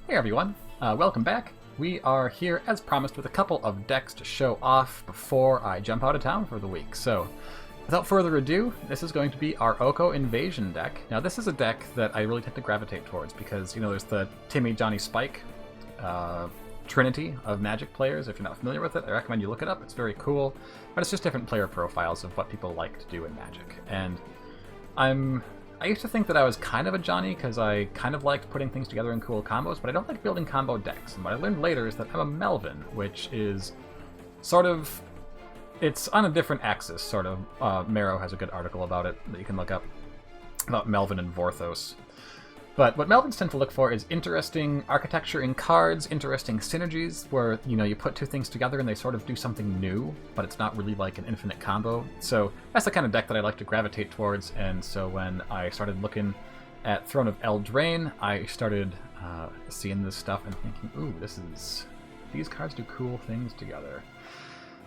Hey everyone, welcome back. We are here as promised with a couple of decks to show off before I jump out of town for the week. So, without further ado, this is going to be our Oko Invasion deck. Now this is a deck that I really tend to gravitate towards because, you know, there's the Timmy, Johnny, Spike trinity of Magic players. If you're not familiar with it, I recommend you look it up. It's very cool, but it's just different player profiles of what people like to do in Magic. And I used to think that I was kind of a Johnny because I kind of liked putting things together in cool combos, but I don't like building combo decks. And what I learned later is that I'm a Melvin, which is sort of... it's on a different axis, sort of. Marrow has a good article about it that you can look up, about Melvin and Vorthos. But what Melvins tend to look for is interesting architecture in cards, interesting synergies, where, you know, you put two things together and they sort of do something new, but it's not really like an infinite combo. So that's the kind of deck that I like to gravitate towards, and so when I started looking at Throne of Eldraine, I started seeing this stuff and thinking, ooh, these cards do cool things together.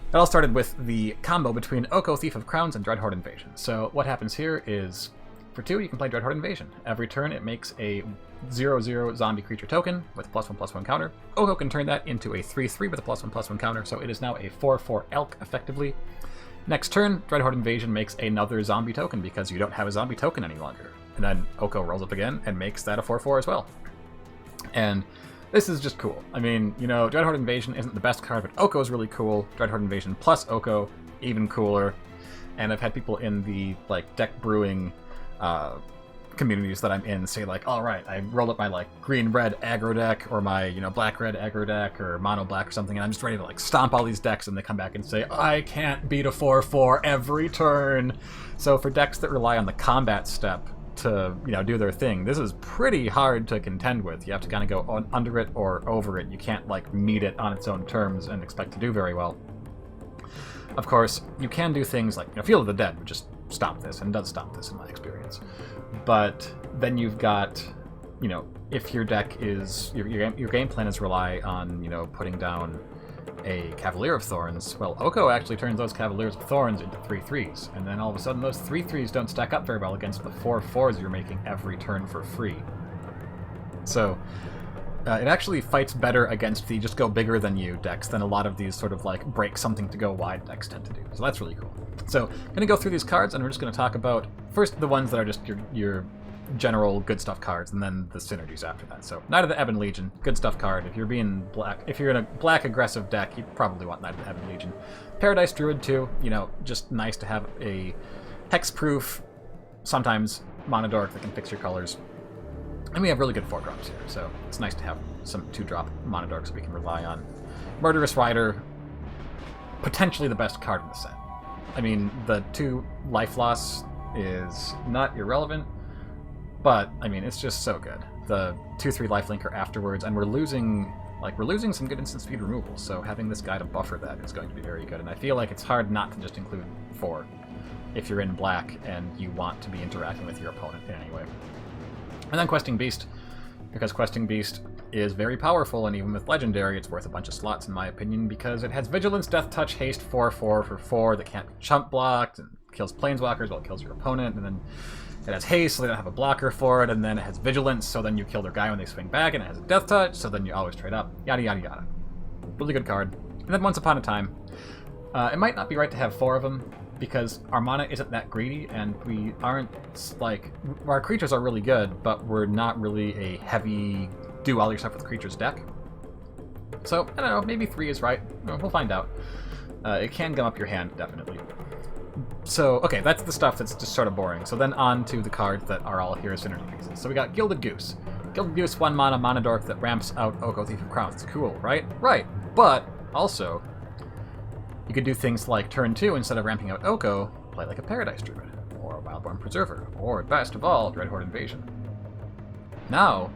It all started with the combo between Oko, Thief of Crowns, and Dreadhorde Invasion. So what happens here is, for 2, you can play Dreadhorde Invasion. Every turn, it makes a 0/0 zombie creature token with +1/+1 counter. Oko can turn that into a 3/3 with a +1/+1 counter, so it is now a 4/4 elk, effectively. Next turn, Dreadhorde Invasion makes another zombie token because you don't have a zombie token any longer. And then Oko rolls up again and makes that a 4/4 as well. And this is just cool. I mean, you know, Dreadhorde Invasion isn't the best card, but Oko is really cool. Dreadhorde Invasion plus Oko, even cooler. And I've had people in the, like, deck brewing communities that I'm in say, like, all right, I rolled up my, like, green-red aggro deck or my, you know, black-red aggro deck or mono-black or something, and I'm just ready to, like, stomp all these decks, and they come back and say, I can't beat a 4/4 every turn. So for decks that rely on the combat step to, you know, do their thing, this is pretty hard to contend with. You have to kind of go under it or over it. You can't, like, meet it on its own terms and expect to do very well. Of course, you can do things like, you know, Field of the Dead would just stop this, and does stop this in my experience. But then you've got, you know, if your deck is, your game plan is rely on, you know, putting down a Cavalier of Thorns, well, Oko actually turns those Cavaliers of Thorns into 3/3s, and then all of a sudden those 3/3s don't stack up very well against the 4/4s you're making every turn for free. So it actually fights better against the just go bigger than you decks than a lot of these sort of like break something to go wide decks tend to do. So that's really cool. So I'm going to go through these cards, and we're just going to talk about first the ones that are just your general good stuff cards, and then the synergies after that. So Knight of the Ebon Legion, good stuff card. If you're being black, if you're in a black aggressive deck, you probably want Knight of the Ebon Legion. Paradise Druid too, you know, just nice to have a hexproof, sometimes monodork that can fix your colors. And we have really good 4-drops here, so it's nice to have some 2-drop monodorks we can rely on. Murderous Rider, potentially the best card in the set. I mean, the 2 life loss is not irrelevant, but, I mean, it's just so good. The 2/3 lifelinker afterwards, and we're losing some good instant speed removal, so having this guy to buffer that is going to be very good, and I feel like it's hard not to just include 4 if you're in black and you want to be interacting with your opponent in any way. And then Questing Beast, because Questing Beast is very powerful, and even with Legendary, it's worth a bunch of slots in my opinion, because it has Vigilance, Death Touch, Haste, 4/4 for 4 that can't be chump blocked, and kills Planeswalkers while it kills your opponent, and then it has Haste, so they don't have a blocker for it, and then it has Vigilance, so then you kill their guy when they swing back, and it has a Death Touch, so then you always trade up, yada yada yada. Really good card. And then Once Upon a Time. It might not be right to have 4 of them, because our mana isn't that greedy, and we aren't, like, our creatures are really good, but we're not really a heavy do all your stuff with creatures deck. So, I don't know, maybe 3 is right. We'll find out. It can gum up your hand, definitely. So, okay, that's the stuff that's just sort of boring. So then on to the cards that are all here as synergy pieces. So we got Gilded Goose. Gilded Goose, 1 mana monodork that ramps out Oko, Thief of Crowns. It's cool, right? Right, but also you could do things like turn 2, instead of ramping out Oko, play like a Paradise Druid, or a Wildborn Preserver, or best of all, Dreadhorde Invasion. Now,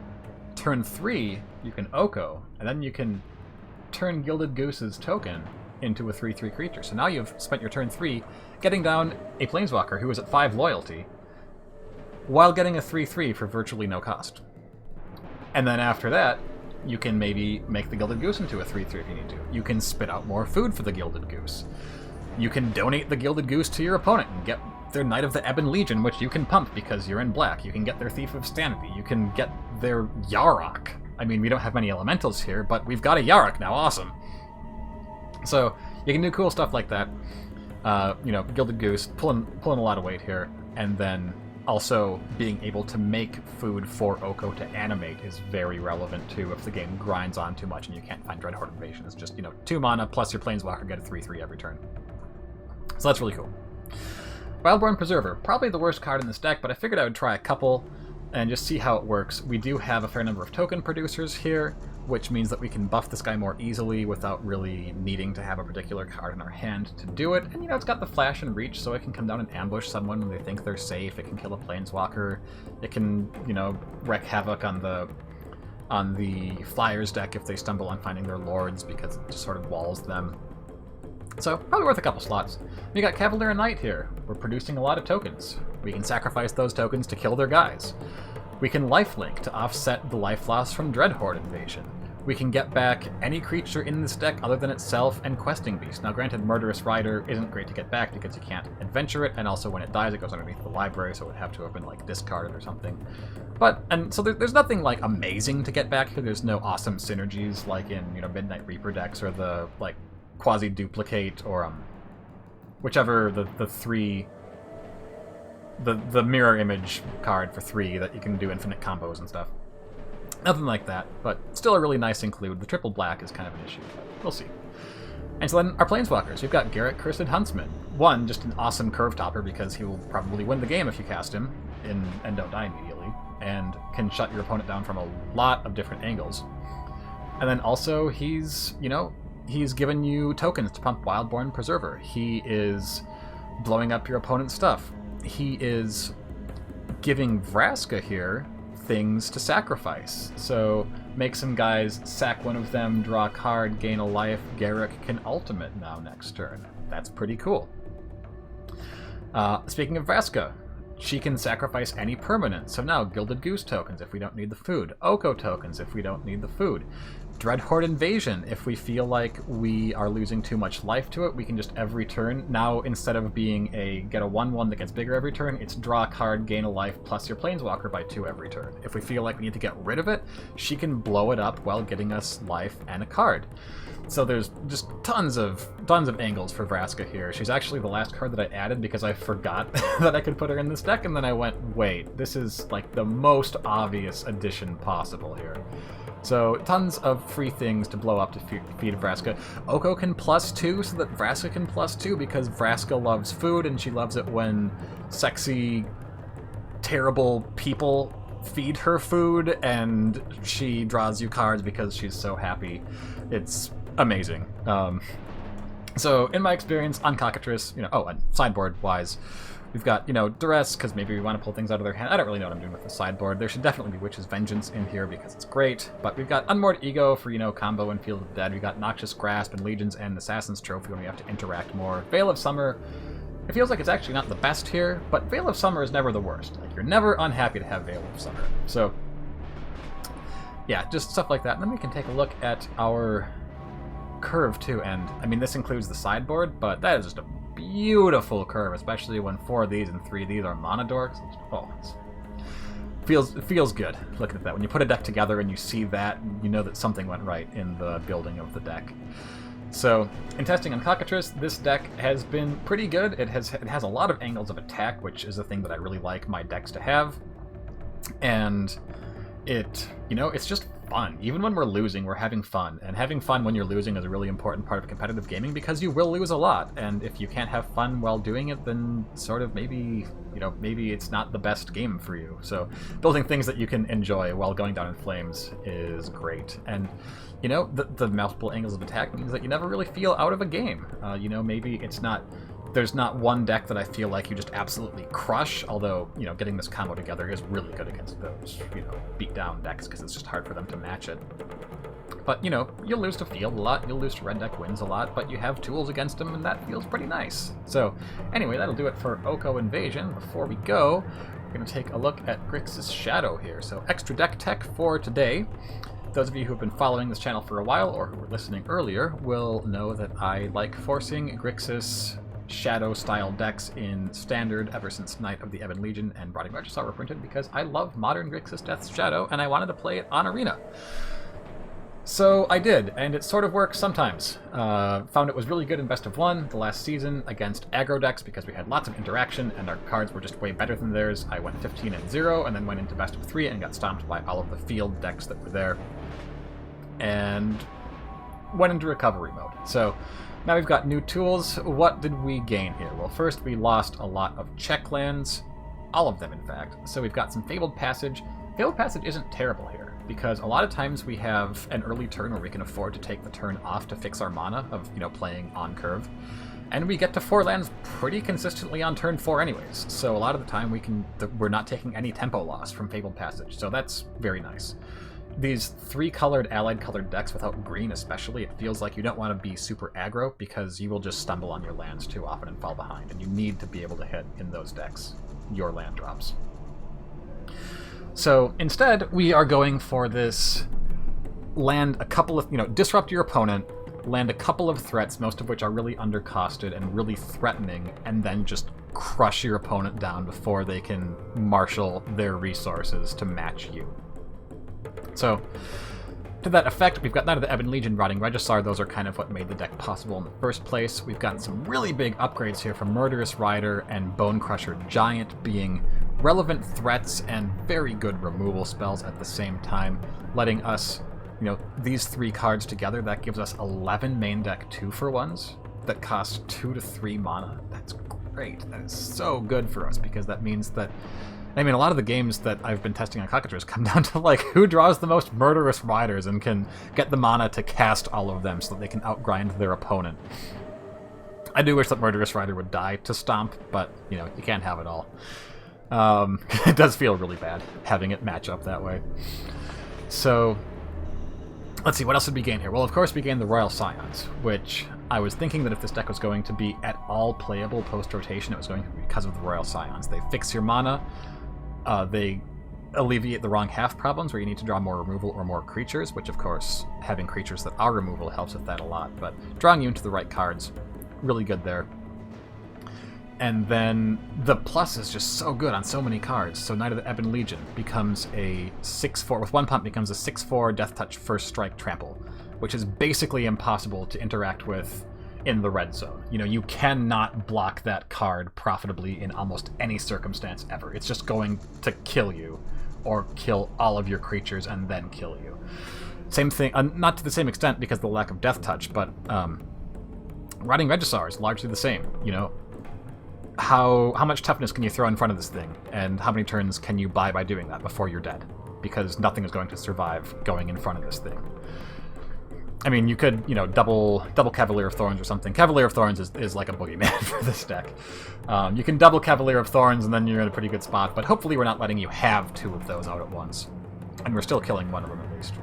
turn 3, you can Oko, and then you can turn Gilded Goose's token into a 3/3 creature. So now you've spent your turn 3 getting down a Planeswalker who is at 5 loyalty, while getting a 3/3 for virtually no cost. And then after that, you can maybe make the Gilded Goose into a 3/3 if you need to. You can spit out more food for the Gilded Goose. You can donate the Gilded Goose to your opponent and get their Knight of the Ebon Legion, which you can pump because you're in black. You can get their Thief of Sanity. You can get their Yarok. I mean, we don't have many elementals here, but we've got a Yarok now. Awesome. So you can do cool stuff like that. Gilded Goose, pulling a lot of weight here, and then also being able to make food for Oko to animate is very relevant too if the game grinds on too much and you can't find Dreadhorde Invasion. It's just, 2 mana plus your Planeswalker get a 3/3 every turn. So that's really cool. Wildborn Preserver, probably the worst card in this deck, but I figured I would try a couple and just see how it works. We do have a fair number of token producers here, which means that we can buff this guy more easily without really needing to have a particular card in our hand to do it. And, it's got the flash and reach, so it can come down and ambush someone when they think they're safe. It can kill a Planeswalker. It can, wreak havoc on the Flyers deck if they stumble on finding their lords, because it just sort of walls them. So, probably worth a couple slots. We got Cavalier and Knight here. We're producing a lot of tokens. We can sacrifice those tokens to kill their guys. We can lifelink to offset the life loss from Dreadhorde Invasion. We can get back any creature in this deck other than itself and Questing Beast. Now granted, Murderous Rider isn't great to get back because you can't adventure it, and also when it dies it goes underneath the library, so it would have to have been discarded or something. So there's nothing amazing to get back here. There's no awesome synergies like in Midnight Reaper decks or the Quasi-Duplicate or whichever the mirror image card for 3 that you can do infinite combos and stuff. Nothing like that, but still a really nice include. The triple black is kind of an issue, but we'll see. And so then our Planeswalkers. We've got Garrett, Cursed Huntsman. One, just an awesome curve topper because he will probably win the game if you cast him and don't die immediately, and can shut your opponent down from a lot of different angles. And then also he's given you tokens to pump Wildborn Preserver. He is blowing up your opponent's stuff. He is giving Vraska here things to sacrifice. So make some guys sack one of them, draw a card, gain a life. Garruk can ultimate now next turn. That's pretty cool. Speaking of Vraska, she can sacrifice any permanent. So now Gilded Goose tokens if we don't need the food. Oko tokens if we don't need the food. Dreadhorde Invasion, if we feel like we are losing too much life to it, we can just every turn, now instead of being get a 1/1 that gets bigger every turn, it's draw a card, gain a life, plus your Planeswalker by 2 every turn. If we feel like we need to get rid of it, she can blow it up while getting us life and a card. So there's just tons of angles for Vraska here. She's actually the last card that I added because I forgot that I could put her in this deck, and then I went, wait, this is the most obvious addition possible here. So tons of free things to blow up to feed Vraska. Oko can +2 so that Vraska can +2 because Vraska loves food and she loves it when sexy, terrible people feed her food and she draws you cards because she's so happy. It's amazing. So in my experience on Cockatrice, and sideboard-wise, we've got, Duress, because maybe we want to pull things out of their hand. I don't really know what I'm doing with the sideboard. There should definitely be Witch's Vengeance in here because it's great. But we've got Unmoored Ego for, combo and Field of the Dead. We've got Noxious Grasp and Legion's End, Assassin's Trophy when we have to interact more. Veil of Summer, it feels like it's actually not the best here, but Veil of Summer is never the worst. You're never unhappy to have Veil of Summer. So, yeah, just stuff like that. And then we can take a look at our curve, too. And, I mean, this includes the sideboard, but that is just a beautiful curve, especially when 4 of these and 3 of these are mana dorks. It feels good looking at that. When you put a deck together and you see that, you know that something went right in the building of the deck. So, in testing on Cockatrice, this deck has been pretty good. It has a lot of angles of attack, which is a thing that I really like my decks to have. And it's just fun. Even when we're losing, we're having fun. And having fun when you're losing is a really important part of competitive gaming because you will lose a lot. And if you can't have fun while doing it, then sort of maybe it's not the best game for you. So building things that you can enjoy while going down in flames is great. And, the multiple angles of attack means that you never really feel out of a game. Maybe there's not one deck that I feel like you just absolutely crush, although, getting this combo together is really good against those, beat down decks because it's just hard for them to match it. But, you'll lose to Field a lot, you'll lose to Red Deck Wins a lot, but you have tools against them, and that feels pretty nice. So, anyway, that'll do it for Oko Invasion. Before we go, we're going to take a look at Grixis Shadow here. So, extra deck tech for today. Those of you who have been following this channel for a while, or who were listening earlier, will know that I like forcing Grixis shadow-style decks in Standard ever since Knight of the Ebon Legion and Rotting Registrar were printed, because I love modern Grixis Death's Shadow, and I wanted to play it on Arena. So I did, and it sort of works sometimes. Found it was really good in Best of 1 the last season against aggro decks because we had lots of interaction and our cards were just way better than theirs. I went 15-0 and then went into Best of 3 and got stomped by all of the field decks that were there. And went into recovery mode. So now we've got new tools. What did we gain here? Well, first we lost a lot of check lands. All of them, in fact. So we've got some Fabled Passage. Fabled Passage isn't terrible here, because a lot of times we have an early turn where we can afford to take the turn off to fix our mana of, playing on curve. And we get to 4 lands pretty consistently on turn 4 anyways. So a lot of the time we're not taking any tempo loss from Fabled Passage. So that's very nice. These 3-colored allied colored decks without green especially, it feels like you don't want to be super aggro because you will just stumble on your lands too often and fall behind. And you need to be able to hit in those decks your land drops. So instead, we are going for this land a couple of, disrupt your opponent, land a couple of threats, most of which are really undercosted and really threatening, and then just crush your opponent down before they can marshal their resources to match you. So, to that effect, we've got Knight of the Ebon Legion, Rotting Registrar. Those are kind of what made the deck possible in the first place. We've gotten some really big upgrades here from Murderous Rider and Bone Crusher Giant being relevant threats and very good removal spells at the same time, letting us, these 3 cards together, that gives us 11 main deck 2-for-1s that cost 2 to 3 mana. That's great. That is so good for us, because that means that, a lot of the games that I've been testing on Cockatrice come down to, who draws the most Murderous Riders and can get the mana to cast all of them so that they can outgrind their opponent. I do wish that Murderous Rider would die to stomp, but, you can't have it all. It does feel really bad having it match up that way. So, let's see, what else did we gain here? Well, of course we gained the Royal Scions, which I was thinking that if this deck was going to be at all playable post-rotation, it was going to be because of the Royal Scions. They fix your mana, they alleviate the wrong half problems where you need to draw more removal or more creatures, which of course, having creatures that are removal helps with that a lot, but drawing you into the right cards, really good there. And then the plus is just so good on so many cards. So Knight of the Ebon Legion becomes a 6/4, with 1 pump becomes a 6/4 Death Touch First Strike Trample, which is basically impossible to interact with in the red zone. You cannot block that card profitably in almost any circumstance ever. It's just going to kill you, or kill all of your creatures and then kill you. Same thing, not to the same extent because of the lack of Death Touch, but Rotting Registrar is largely the same, How much toughness can you throw in front of this thing, and how many turns can you buy by doing that before you're dead? Because nothing is going to survive going in front of this thing. You could, double Cavalier of Thorns or something. Cavalier of Thorns is like a boogeyman for this deck. You can double Cavalier of Thorns and then you're in a pretty good spot, but hopefully we're not letting you have 2 of those out at once. And we're still killing 1 of them at least.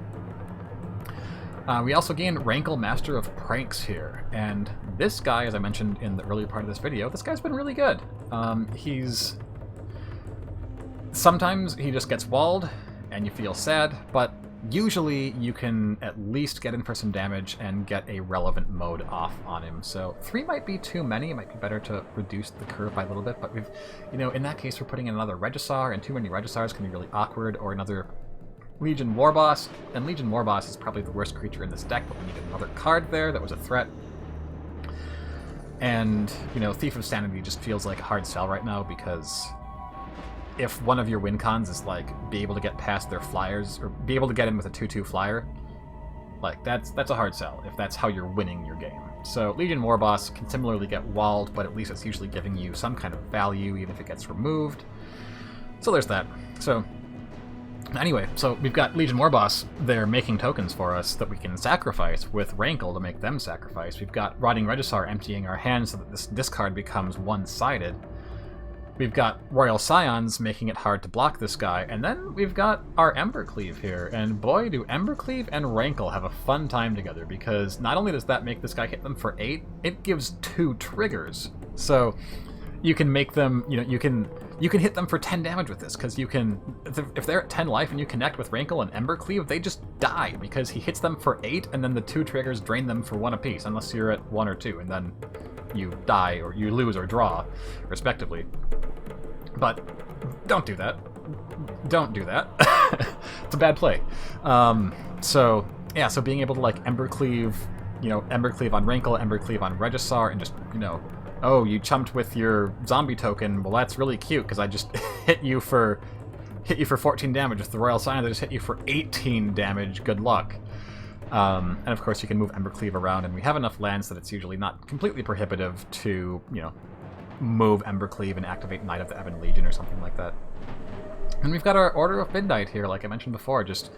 We also gained Rankle, Master of Pranks here, and this guy, as I mentioned in the earlier part of this video, this guy's been really good. Sometimes he just gets walled, and you feel sad, but usually you can at least get in for some damage and get a relevant mode off on him. So 3 might be too many, it might be better to reduce the curve by a little bit, but we've, in that case we're putting in another Registrar, and too many Registrars can be really awkward, or another Legion Warboss, and Legion Warboss is probably the worst creature in this deck, but we needed another card there that was a threat. And, Thief of Sanity just feels like a hard sell right now, because if one of your win cons is, be able to get past their flyers, or be able to get in with a 2/2 flyer, that's a hard sell, if that's how you're winning your game. So Legion Warboss can similarly get walled, but at least it's usually giving you some kind of value, even if it gets removed. So there's that. So anyway, so we've got Legion Warboss there making tokens for us that we can sacrifice with Rankle to make them sacrifice. We've got Rotting Registrar emptying our hands so that this discard becomes one-sided. We've got Royal Scions making it hard to block this guy, and then we've got our Embercleave here, and boy do Embercleave and Rankle have a fun time together, because not only does that make this guy hit them for 8, it gives 2 triggers. So you can make them, you can hit them for 10 damage with this, because you can, if they're at 10 life and you connect with Rankle and Embercleave, they just die, because he hits them for 8, and then the 2 triggers drain them for 1 apiece, unless you're at 1 or 2, and then you die or you lose or draw, respectively. But don't do that. Don't do that. It's a bad play. So being able to like Embercleave, Embercleave on Rankle, Embercleave on Regisar, and just, oh, you chumped with your zombie token. Well, that's really cute because I just hit you for 14 damage. With the Royal Scions, I just hit you for 18 damage. Good luck. And of course, you can move Embercleave around, and we have enough lands that it's usually not completely prohibitive to, move Embercleave and activate Knight of the Ebon Legion or something like that. And we've got our Order of Midnight here, like I mentioned before, just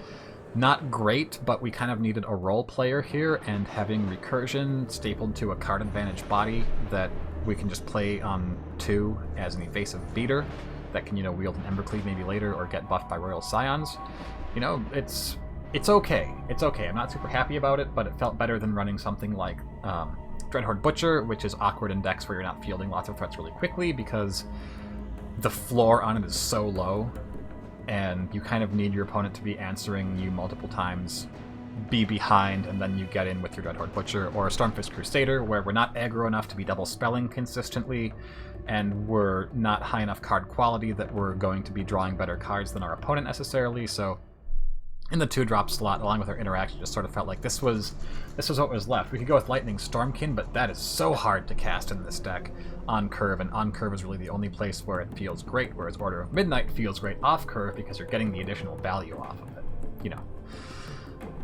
not great, but we kind of needed a role player here, and having Recursion stapled to a card advantage body that we can just play on 2 as an evasive beater that can, wield an Embercleave maybe later or get buffed by Royal Scions. It's okay. It's okay. I'm not super happy about it, but it felt better than running something like Dreadhorde Butcher, which is awkward in decks where you're not fielding lots of threats really quickly because the floor on it is so low, and you kind of need your opponent to be answering you multiple times, be behind, and then you get in with your Dreadhorde Butcher, or a Stormfist Crusader, where we're not aggro enough to be double spelling consistently, and we're not high enough card quality that we're going to be drawing better cards than our opponent necessarily, so in the 2-drop slot, along with our interaction, just sort of felt like this was what was left. We could go with Lightning Stormkin, but that is so hard to cast in this deck on curve, and on curve is really the only place where it feels great, whereas Order of Midnight feels great off curve because you're getting the additional value off of it,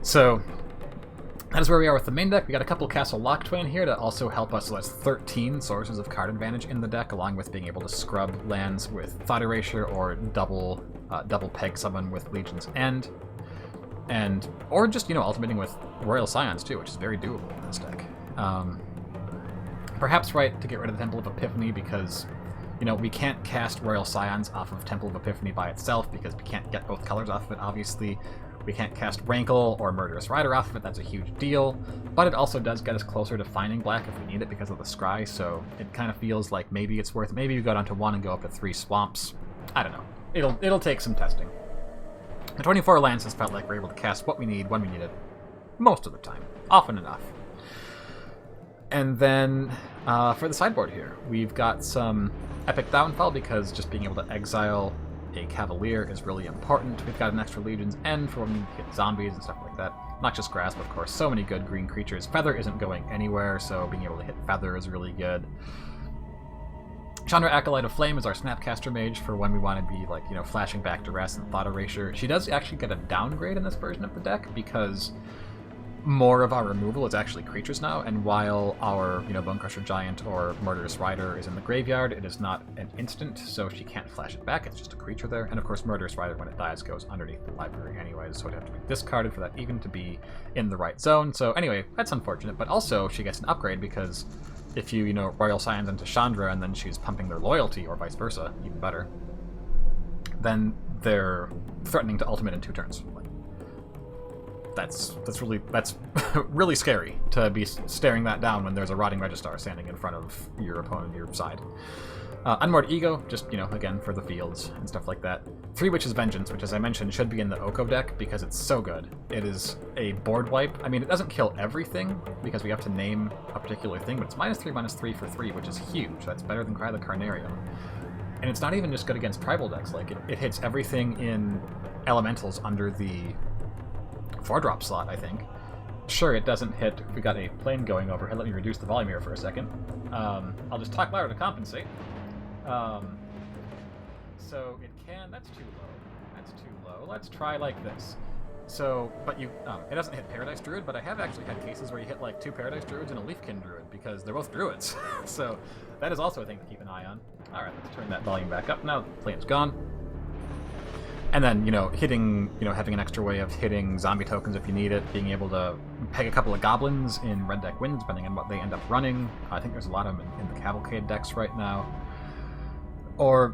So that is where we are with the main deck. We got a couple Castle Locktwain here to also help us, so that's 13 sources of card advantage in the deck, along with being able to scrub lands with Thought Erasure or double peg summon with Legion's End. Or just, ultimating with Royal Scions too, which is very doable in this deck. Perhaps right to get rid of the Temple of Epiphany because, we can't cast Royal Scions off of Temple of Epiphany by itself because we can't get both colors off of it, obviously. We can't cast Rankle or Murderous Rider off of it, that's a huge deal. But it also does get us closer to finding black if we need it because of the Scry, so it kind of feels like maybe it's worth it. Maybe you go down to 1 and go up to 3 swamps. I don't know. It'll take some testing. The 24 lands has felt like we're able to cast what we need when we need it, most of the time, often enough. And then for the sideboard here, we've got some Epic Downfall because just being able to exile a Cavalier is really important. We've got an extra Legion's End for when we hit zombies and stuff like that. Noxious Grasp, of course, so many good green creatures. Feather isn't going anywhere, so being able to hit Feather is really good. Chandra Acolyte of Flame is our Snapcaster Mage for when we want to be, like, flashing back Duress and Thought Erasure. She does actually get a downgrade in this version of the deck because more of our removal is actually creatures now, and while our, Bone Crusher Giant or Murderous Rider is in the graveyard, it is not an instant, so she can't flash it back, it's just a creature there. And of course, Murderous Rider, when it dies, goes underneath the library anyways, so it'd have to be discarded for that even to be in the right zone. So anyway, that's unfortunate, but also she gets an upgrade because if you, Royal Scions into Chandra and then she's pumping their loyalty, or vice versa, even better, then they're threatening to ultimate in 2 turns. That's really scary to be staring that down when there's a Rotting Registar standing in front of your opponent, your side. Unmoored Ego, just, again, for the fields and stuff like that. 3 Witches' Vengeance, which, as I mentioned, should be in the Oko deck because it's so good. It is a board wipe. I mean, it doesn't kill everything because we have to name a particular thing, but it's -3/-3 for 3, which is huge. That's better than Cry the Carnarium. And it's not even just good against tribal decks. Like, it hits everything in Elementals under the 4-drop slot, I think. Sure, it doesn't hit. We got a plane going over. Let me reduce the volume here for a second. I'll just talk louder to compensate. So it can. That's too low. That's too low. Let's try like this. So, but it doesn't hit Paradise Druid, but I have actually had cases where you hit like 2 Paradise Druids and a Leafkin Druid because they're both Druids. So that is also a thing to keep an eye on. All right, let's turn that volume back up now. The plane's gone. And then, hitting, having an extra way of hitting zombie tokens if you need it, being able to peg a couple of goblins in red deck wins, depending on what they end up running. I think there's a lot of them in the Cavalcade decks right now. Or,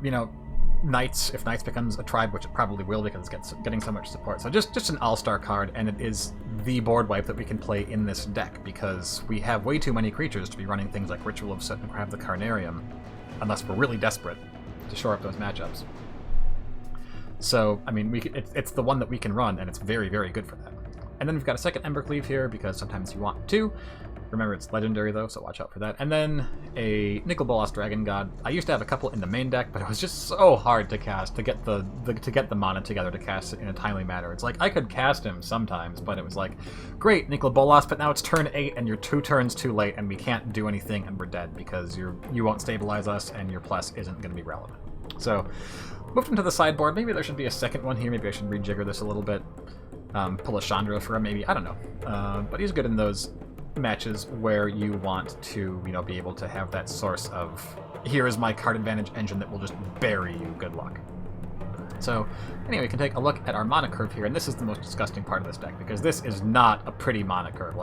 Knights, if Knights becomes a tribe, which it probably will because it's getting so much support. So just an all-star card, and it is the board wipe that we can play in this deck because we have way too many creatures to be running things like Ritual of Soot and Grab the Carnarium, unless we're really desperate to shore up those matchups. So, I mean, it's the one that we can run, and it's very, very good for that. And then we've got a second Embercleave here, because sometimes you want to. Remember, it's legendary, though, so watch out for that. And then a Nicol Bolas Dragon God. I used to have a couple in the main deck, but it was just so hard to cast, to get the mana together to cast it in a timely manner. It's like, I could cast him sometimes, but it was like, great, Nicol Bolas, but now it's turn 8, and you're 2 turns too late, and we can't do anything, and we're dead, because you won't stabilize us, and your plus isn't going to be relevant. So, moved into the sideboard. Maybe there should be a second one here. Maybe I should rejigger this a little bit. Pull a Chandra for him, maybe. I don't know. But he's good in those matches where you want to, be able to have that source of, here is my card advantage engine that will just bury you. Good luck. So, anyway, we can take a look at our mana curve here, and this is the most disgusting part of this deck, because this is not a pretty mana curve.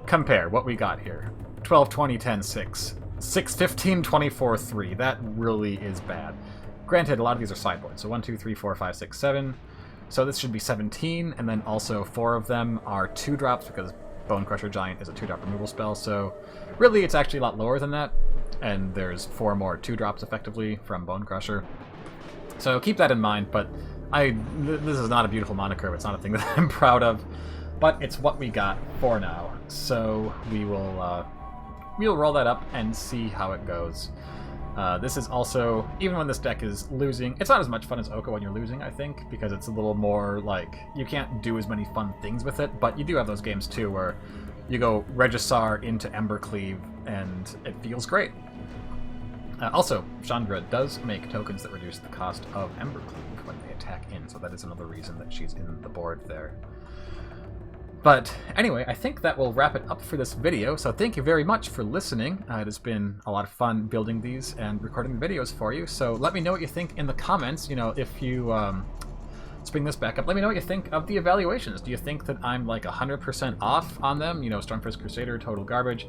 Compare what we got here. 12, 20, 10, 6. 6, 15, 24, 3. That really is bad. Granted, a lot of these are sideboards, so 1, 2, 3, 4, 5, 6, 7. So this should be 17, and then also 4 of them are 2-drops, because Bone Crusher Giant is a 2-drop removal spell, so really it's actually a lot lower than that, and there's 4 more 2-drops effectively from Bone Crusher. So keep that in mind, but this is not a beautiful mana curve, it's not a thing that I'm proud of, but it's what we got for now. So we'll roll that up and see how it goes. This is also, even when this deck is losing, it's not as much fun as Oko when you're losing, I think, because it's a little more like, you can't do as many fun things with it, but you do have those games too where you go Regisar into Embercleave and it feels great. Also, Chandra does make tokens that reduce the cost of Embercleave when they attack in, so that is another reason that she's in the board there. But anyway, I think that will wrap it up for this video, so thank you very much for listening. It has been a lot of fun building these and recording the videos for you, so let me know what you think in the comments. If you let's bring this back up. Let me know what you think of the evaluations. Do you think that I'm like 100% off on them? Stormfist Crusader, total garbage.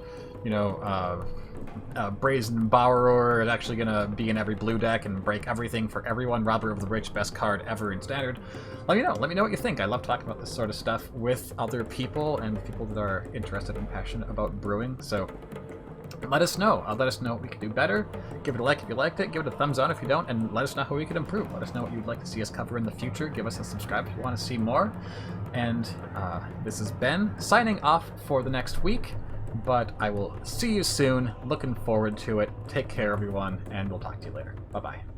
Brazen Borrower is actually going to be in every blue deck and break everything for everyone. Robber of the Rich, best card ever in Standard. Let me know. Let me know what you think. I love talking about this sort of stuff with other people and people that are interested and passionate about brewing. So let us know. Let us know what we can do better. Give it a like if you liked it. Give it a thumbs down if you don't. And let us know how we can improve. Let us know what you'd like to see us cover in the future. Give us a subscribe if you want to see more. And this is Ben signing off for the next week. But I will see you soon. Looking forward to it. Take care, everyone, and we'll talk to you later. Bye-bye.